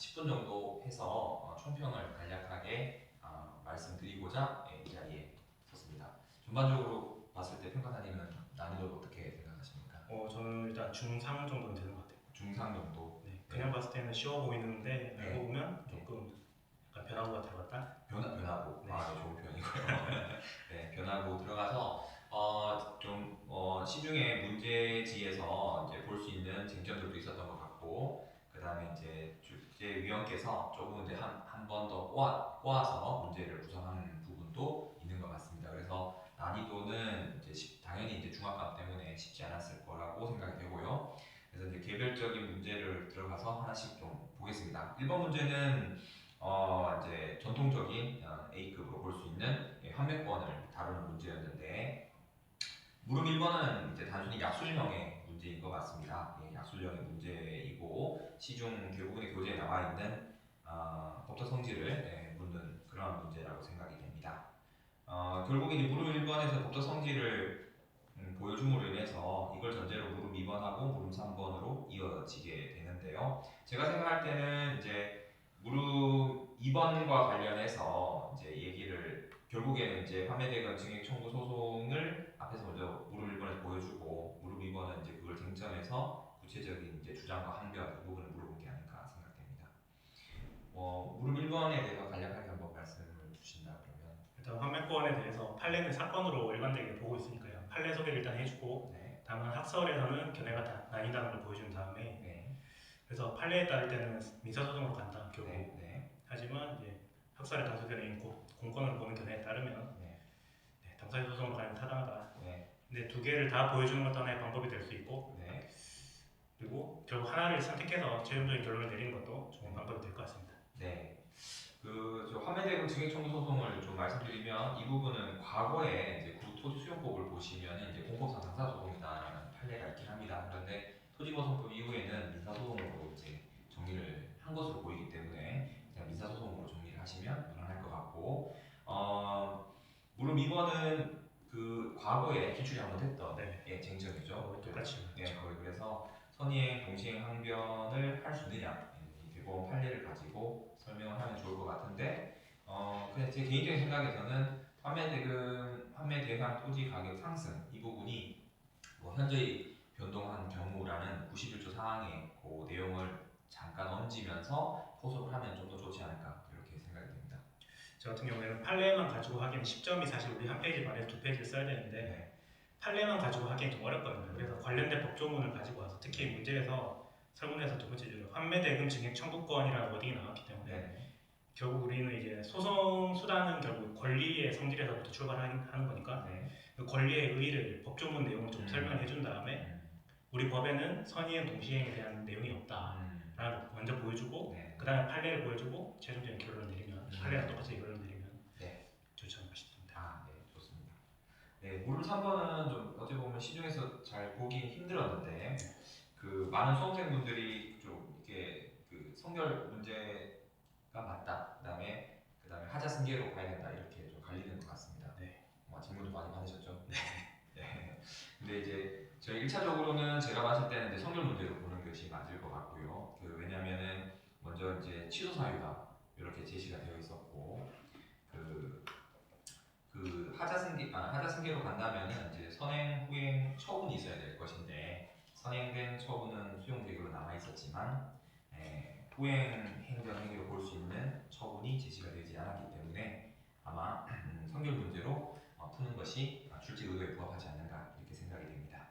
10분 정도 해서 총평을 간략하게 말씀드리고자 이 자리에 섰습니다. 전반적으로 봤을 때 평가사님은 난이도를 어떻게 생각하십니까? 저는 일단 중3 정도는 되는 것 같아요. 중상 정도? 네, 그냥 봤을 때는 쉬워 보이는데 네. 알고 보면 조금 약간 변화구가 들어갔다. 변하고 네. 좋은 표현이고요. 네, 변하고 들어가서 시중에 문제지에서 이제 볼 수 있는 쟁점들도 있었던 것 같고, 그 다음에 이제 주제위원께서 조금 이제 한 번 더 꼬아서 문제를 구성하는 부분도 있는 것 같습니다. 그래서 난이도는 이제 당연히 이제 중압감 때문에 쉽지 않았을 거라고 생각이 되고요. 그래서 이제 개별적인 문제를 들어가서 하나씩 좀 보겠습니다. 1번 문제는 이제 전통적인 A급으로 볼 수 있는 환매권을 다루는 문제였는데, 무릎 1번은 이제 단순히 약술형의 문제인 것 같습니다. 약술형의 문제이고 시중 대부분의 교재에 나와 있는 법적 성질을 묻는 그런 문제라고 생각이 됩니다. 결국에 이제 무릎 1번에서 법적 성질을 보여줌으로 인해서 이걸 전제로 무릎 2번하고 무릎 3번으로 이어지게 되는데요. 제가 생각할 때는 이제 무릎 2번과 관련해서 이제 얘기를 결국에는 이제 환매대금 증액 청구 소송을 앞에서 먼저 무릎 1번에서 보여주고 무릎 2번은 이제 그걸 쟁점해서 구체적인 이제 주장과 항변 그 부분을 물어본 게 아닐까 생각됩니다. 무릎 1번에 대해서 간략하게 한번 말씀을 주신다 그러면 일단 환매권에 대해서 판례는 사건으로 일관되게 보고 있으니까요. 판례 소개를 일단 해주고 네. 다만 학설에서는 견해가 나뉜다는 걸 보여준 다음에 네. 그래서 판례에 따를 때는 민사소송으로 간다 결국. 네. 하지만 이제 학설의 다수 견해인 공권을 보는 견해에 따르면 당사자 소송으로 가면 타당하다. 근데 두 개를 다 보여주는 것도 하나의 방법이 될 수 있고 그리고 결국 하나를 선택해서 최종적인 결론을 내리는 것도 좋은 방법이 될 것 같습니다. 네. 저 환매대금 증액 청구 소송을 좀 말씀드리면 이 부분은 과거에 이제 구토지수용법을 보시면 이제 공법상 당사소송이다라는 판례가 있긴 합니다. 그런데 토지보상법 이후에는 민사소송으로 이제 정리를 한 것으로 보이기 때문에 그냥 민사소송으로 정리를 하시면 무난할 것 같고, 무릎 2번은 그 과거에 기출이 한번 했던 쟁점이죠. 똑같이. 거의 그래서 선의행, 동시행 항변을 할 수 있느냐 이 대법원 판례를 가지고 설명을 하면 좋을 것 같은데, 그냥 제 개인적인 생각에서는 판매 대상 토지 가격 상승 이 부분이 현저히 변동한 경우라는 91조 사항의 그 내용을 잠깐 얹으면서 포섭을 하면 좀 더 좋지 않을까 이렇게 생각이 됩니다. 저 같은 경우에는 판례만 가지고 하기엔 10점이 사실 우리 한 페이지 반에서 두 페이지를 써야 되는데 판례만 가지고 하기엔 좀 어렵거든요. 그래서 관련된 법조문을 가지고 와서 특히 문제에서 설문에서 두 번째 줄에 환매대금 증액 청구권이라는 워딩이 나왔기 때문에 결국 우리는 이제 소송 수단은 결국 권리의 성질에서부터 출발하는 거니까 그 권리의 의의를 법조문 내용을 좀 설명해 준 다음에 우리 법에는 선의행 동시행에 대한 내용이 없다라는 걸 먼저 보여주고 그 다음에 판례를 보여주고 최종적인 결론을 내리면 판례랑 똑같이 결론을 내리면 좋지 않을까 싶습니다. 네, 좋습니다. 무릎 3번은 좀 어찌 보면 시중에서 잘 보기 힘들었는데 그 많은 수험생분들이 좀 이렇게 그 성결 문제가 맞다. 그다음에 하자 승계로 가야 된다 이렇게 좀 갈리는 것 같습니다. 질문도 많이 받으셨죠? 근데 이제 저희 1차적으로는 제가 봤을 때는 이제 성결 문제로 보는 것이 맞을 것 같고요. 왜냐면은 먼저 이제 취소 사유가 이렇게 제시가 되어 있었고 하자 승계로 간다면은 이제 선행 후행 처분이 있어야 될 것인데 선행된 처분은 수용되기로 남아 있었지만 후행 행정 행위로 볼 수 있는 처분이 제시가 되지 않았기 때문에 아마 성결 문제로 푸는 것이 출제 의도에 부합하지 않는가 이렇게 생각이 됩니다.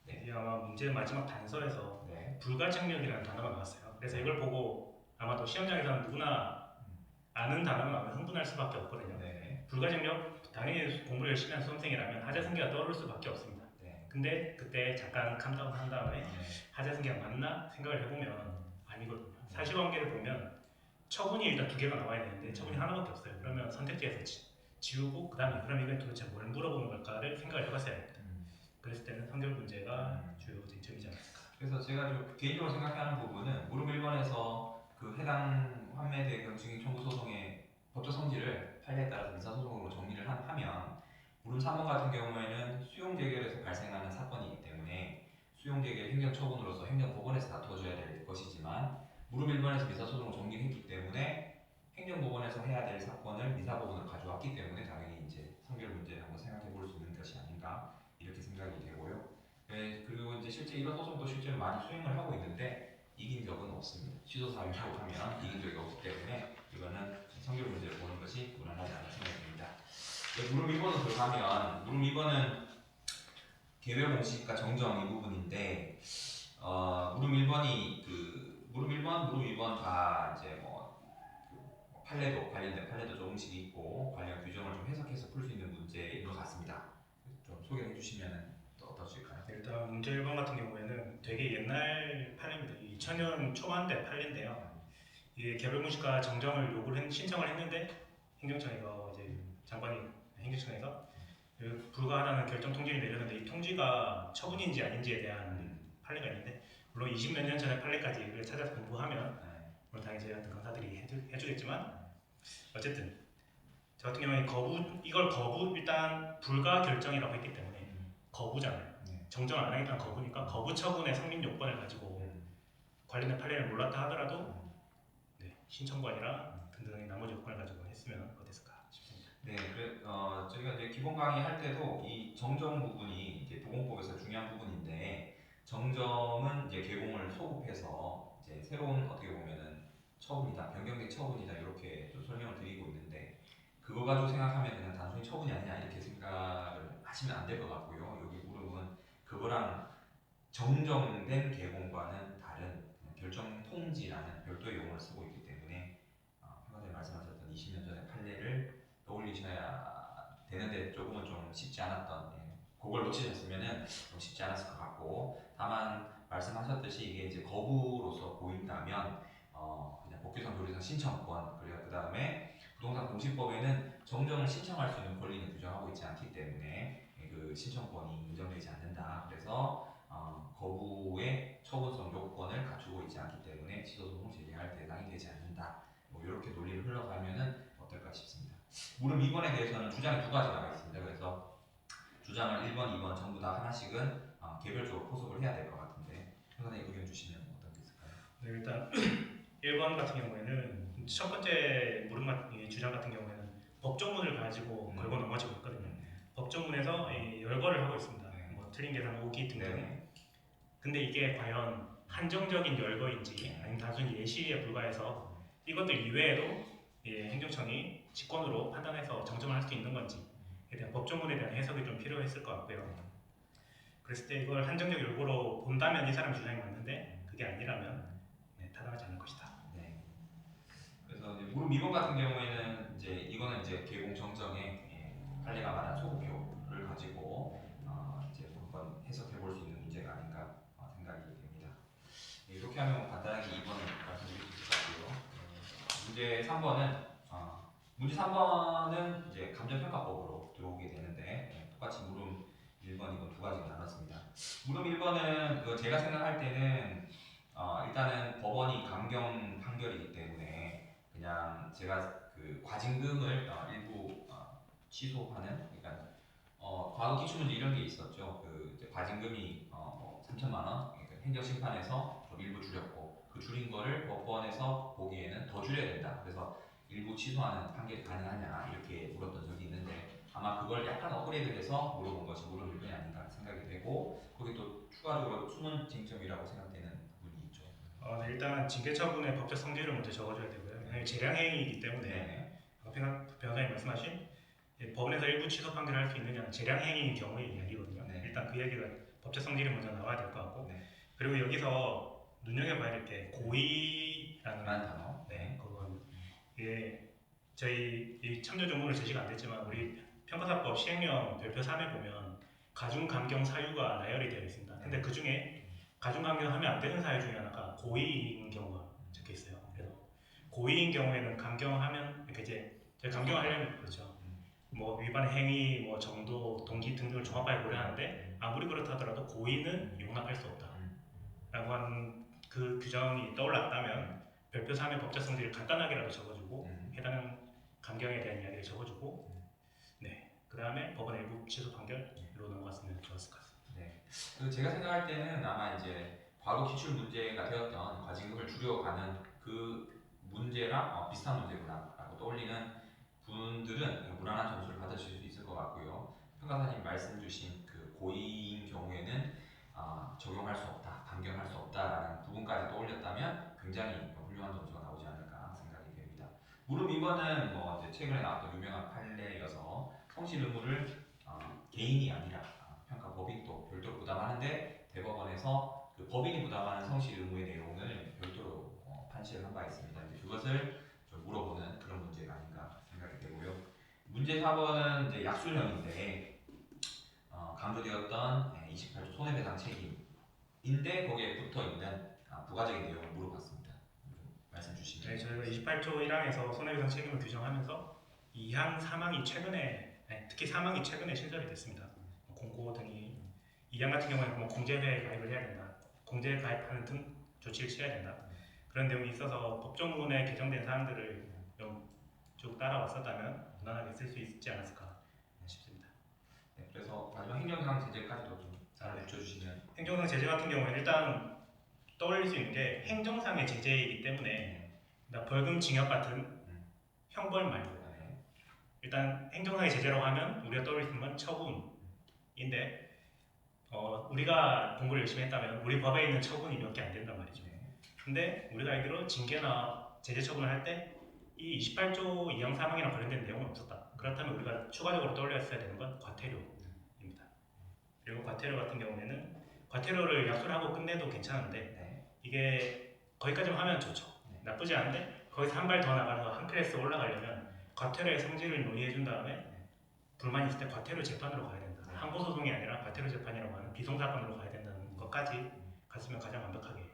이게 아마 문제 마지막 단서에서 불가증력이라는 단어가 나왔어요. 그래서 이걸 보고 아마도 시험장에서는 누구나 아는 단어가 나오면 흥분할 수밖에 없거든요. 불가증력 당연히 공부를 열심히 한 수험생이라면 하자승계가 떠오를 수밖에 없습니다. 근데 그때 잠깐 캄다운 한 다음에 하자승계가 맞나 생각을 해보면 아니거든요. 사실관계를 보면 처분이 일단 두 개가 나와야 되는데 처분이 하나밖에 없어요. 그러면 선택지에서 지우고 그 다음에 그럼 이건 도대체 뭘 물어보는 걸까를 생각을 해봤어야 됩니다. 그랬을 때는 성결 문제가 주요 쟁점이지 않을까. 그래서 제가 좀 개인적으로 생각하는 부분은 무릎 1번에서 그 해당 환매대금 증액 청구 소송의 법적 성질을 판례에 따라서 민사소송으로 정리를 하면 무릎 3번 같은 경우에는 수용재결에서 발생하는 사건이기 때문에 수용재결 행정처분으로서 행정법원에서 다투어줘야 될 것이지만 무릎 1번에서 민사소송을 정리했기 때문에 행정법원에서 해야 될 사건을 민사법원으로 가져왔기 때문에 당연히 이제 성별 문제를 한번 생각해 볼 수 있는 것이 아닌가 이렇게 생각이 되고요. 네, 그리고 이제 실제 이런 소송도 실제로 많이 수행을 하고 있는데 이긴 적은 없습니다. 취소 사유라고 하면 이긴 적이 없기 때문에 이거는 성별 문제를 보는 것이 무난하지 않은 생각입니다. 네, 무릎 2번으로 들어가면 무릎 2번은 개별 공식과 정정 이 부분인데 무릎 1번이 무릎 1번, 무릎 2번 다 이제 그 판례도 관련된 판례도 조금씩 있고 관련 규정을 좀 해석해서 풀 수 있는 문제인 것 같습니다. 좀 소개해 주시면 어떠실까요? 일단 문제 1번 같은 경우에는 되게 옛날 판례입니다. 2000년 초반대 판례인데요. 이게 개별공시가 정정을 신청을 했는데 행정청에서 이제 장관이 행정청에서 불가하다는 결정 통지를 내렸는데 이 통지가 처분인지 아닌지에 대한 판례가 있는데 물론 20몇 년 전의 판례까지 찾아서 공부하면 물론 당연히 저희 같은 강사들이 해주겠지만 어쨌든 저 같은 경우에 이걸 일단 불가 결정이라고 했기 때문에 거부잖아요. 정정 안 하겠다는 거부니까 거부 처분의 성립 요건을 가지고 관련된 판례를 몰랐다 하더라도 신청권이랑 등등의 나머지 요건을 가지고 했으면 어땠을까 싶습니다. 네, 저희가 이제 기본 강의 할 때도 이 정정 부분이 이제 보건법에서 중요한 부분인데 정정은 이제 개공을 소급해서 이제 새로운 어떻게 보면은 처분이다, 변경된 처분이다 이렇게 좀 설명을 드리고 있는데 그거 가지고 생각하면 그냥 단순히 처분이 아니냐 이렇게 생각을 하시면 안 될 것 같고요. 여기 무릎은 그거랑 정정된 개공과는 다른 결정 통지라는 별도의 용어를 쓰고 있기 때문에 방금 전에 말씀하셨던 20년 전의 판례를 떠올리셔야 되는데 조금은 좀 쉽지 않았던 그걸 놓치셨으면은 좀 쉽지 않았을 것 같고 다만 말씀하셨듯이 이게 이제 거부로서 보인다면 그냥 법규상 도리상 신청권 그리고 그 다음에 부동산 공시법에는 정정을 신청할 수 있는 권리는 규정하고 있지 않기 때문에 그 신청권이 인정되지 않는다. 그래서 거부의 처분성 요건을 갖추고 있지 않기 때문에 취소소송 제기할 대상이 되지 않는다. 뭐 이렇게 논리를 흘러가면은 어떨까 싶습니다. 무릎 2번에 대해서는 주장이 두 가지 나와 있습니다. 그래서 주장을 1번, 2번 전부 다 하나씩은 개별적으로 포섭을 해야 될 것 같은데 선생님 의견 주시면 어떤 게 있을까요? 네, 일단 1번 같은 경우에는 첫 번째 주장 같은 경우에는 법조문을 가지고 걸고 넘어지고 있거든요. 법조문에서 열거를 하고 있습니다. 뭐 틀린 계산 오기 등등. 근데 이게 과연 한정적인 열거인지 아니면 단순히 예시에 불과해서 이것들 이외에도 행정청이 직권으로 판단해서 정정을 할 수 있는 건지에 대한 법조문에 대한 해석이 좀 필요했을 것 같고요. 그랬을 때 이걸 한정적 열거로 본다면 이 사람 주장이 맞는데 그게 아니라면 타당하지 않을 것이다. 네. 그래서 이제 무릎 2번 같은 경우에는 이거는 이제 개공 정정에 판례가 말한 소급표를 가지고 이제 한번 해석해 볼 수 있는 문제가 아닌가 생각이 됩니다. 이렇게 하면 간단하게 2번을 말씀드릴 수 있을 것 같고요. 문제 3번은 이제 감정평가법으로 들어오게 되는데 똑같이 무릎 1번, 2번 두 가지가 나눴습니다. 무릎 1번은 제가 생각할 때는 일단은 법원이 감경 판결이기 때문에 그냥 제가 그 과징금을 일부 취소하는 그러니까 과거 기출문제 이런 게 있었죠. 그 이제 과징금이 3천만 원 그러니까 행정심판에서 좀 일부 줄였고 그 줄인 거를 법원에서 보기에는 더 줄여야 된다. 그래서 일부 취소하는 판결이 가능하냐 이렇게 물었던 적이 있는데 아마 그걸 약간 업그레이드해서 물어본 것이 무릎 1번이 아닌가 생각이 되고 거기 또 추가적으로 숨은 쟁점이라고 생각되는 부분이 있죠. 네, 일단 징계처분의 법적 성질을 먼저 적어줘야 되고요. 재량행위이기 때문에 변호사님 말씀하신 법원에서 일부 취소 판결을 할 수 있느냐는 재량행위인 경우의 이야기거든요. 일단 그 얘기가 법적 성질이 먼저 나와야 될 것 같고 그리고 여기서 눈여겨봐야 될 게 고의라는 단어. 그건 이게 저희 이 참조 조문을 제시가 안 됐지만 우리 평가사법 시행령 별표 3에 보면 가중감경 사유가 나열이 되어 있습니다. 근데 그 중에 가중감경하면 안 되는 사유 중에 하나가 고의인 경우가 적혀 있어요. 그래서 고의인 경우에는 감경하면 이렇게 이제 감경하려면 그렇죠. 뭐 위반 행위, 뭐 정도, 동기 등등을 종합하게 고려하는데 아무리 그렇다 하더라도 고의는 용납할 수 없다라고 하는 그 규정이 떠올랐다면 별표 3의 법적 성질을 간단하게라도 적어주고 해당 감경에 대한 이야기를 적어주고 그 다음에 법원 일부 취소 판결로 넘어갔으면 좋았을 것 같습니다. 제가 생각할 때는 아마 이제 과거 기출 문제가 되었던 과징금을 줄여가는 그 문제랑 비슷한 문제구나라고 떠올리는 분들은 무난한 점수를 받으실 수 있을 것 같고요. 평가사님 말씀 주신 그 고의인 경우에는 적용할 수 없다, 변경할 수 없다라는 부분까지 떠올렸다면 굉장히 훌륭한 점수가 나오지 않을까 생각이 됩니다. 무릎 2번은 뭐 이제 최근에 나왔던 유명한 판례여서 성실 의무를 개인이 아니라 평가 법인이 또 별도로 부담하는데 대법원에서 그 법인이 부담하는 성실 의무의 내용을 별도로 판시를 한 바 있습니다. 이제 그것을 좀 물어보는 그런 문제가 아닌가 생각이 되고요. 문제 4번은 이제 약술형인데 강조되었던 28조 손해배상 책임인데 거기에 붙어 있는 부가적인 내용을 물어봤습니다. 말씀 주시면. 네, 저희가 28조 1항에서 손해배상 책임을 규정하면서 2항 사망이 최근에 특히 사망이 최근에 신설이 됐습니다. 공고 등이 2항 같은 경우에는 뭐 공제회에 가입을 해야 된다, 공제에 가입하는 등 조치를 취해야 된다, 그런 내용이 있어서 법조문에 개정된 사항들을 쭉 따라왔었다면 무난하게 쓸 수 있지 않았을까 싶습니다. 네, 그래서 마지막 행정상 제재까지도 좀 잘 붙여주시면. 행정상 제재 같은 경우에는 일단 떠올릴 수 있는 게 행정상의 제재이기 때문에 벌금, 징역 같은 형벌 말고 일단 행정상의 제재라고 하면 우리가 떠올릴 수 있는 건 처분인데 우리가 공부를 열심히 했다면 우리 법에 있는 처분이 몇 개 안 된단 말이죠. 근데 우리가 알기로 징계나 제재 처분을 할 때 이 28조 2항 사망이랑 관련된 내용은 없었다. 그렇다면 우리가 추가적으로 떠올렸어야 되는 건 과태료입니다. 그리고 과태료 같은 경우에는 과태료를 약속하고 끝내도 괜찮은데 이게 거기까지만 하면 좋죠. 나쁘지 않은데 거기서 한 발 더 나가서 한 클래스 올라가려면 과태료의 성질을 논의해 준 다음에 불만이 있을 때 과태료 재판으로 가야 된다. 항고 소송이 아니라 과태료 재판이라고 하는 비송사건으로 가야 된다는 것까지 갔으면 가장 완벽하게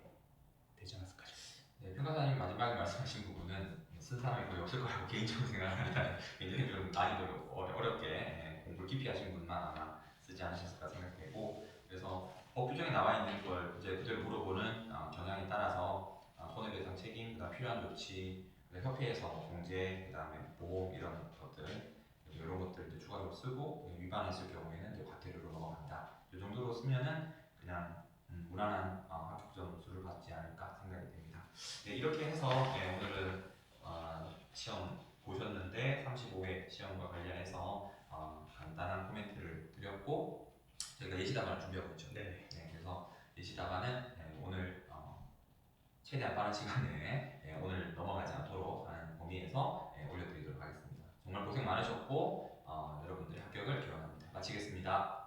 되지 않았을까 싶습니다. 네, 평가사님 마지막에 말씀하신 부분은 쓴 사람이 거의 없을 거라고 개인적으로 생각합니다. 굉장히 좀 난이도 어렵게 공부를 깊이 하신 분만 아마 쓰지 않으셨을까 생각되고, 그래서 법 규정에 나와 있는 걸 이제 그대로 물어보는 경향에 따라서 손해배상 책임, 그다음 필요한 조치, 협회에서 공제, 그다음에 보험 이런 것들 이런 것들 이제 추가적으로 쓰고 위반했을 경우에는 이제 과태료로 넘어간다. 이 정도로 쓰면은 그냥 무난한 합격 점수를 받지 않을까 생각이 됩니다. 네, 이렇게 해서 오늘은 시험 보셨는데 35회 시험과 관련해서 간단한 코멘트를 드렸고 저희가 예시답안을 준비하고 있죠. 네. 그래서 예시답안은 오늘 최대한 빠른 시간 내에 오늘 넘어가지 않도록 하는 범위에서 올려드리도록 하겠습니다. 정말 고생 많으셨고 여러분들의 합격을 기원합니다. 마치겠습니다.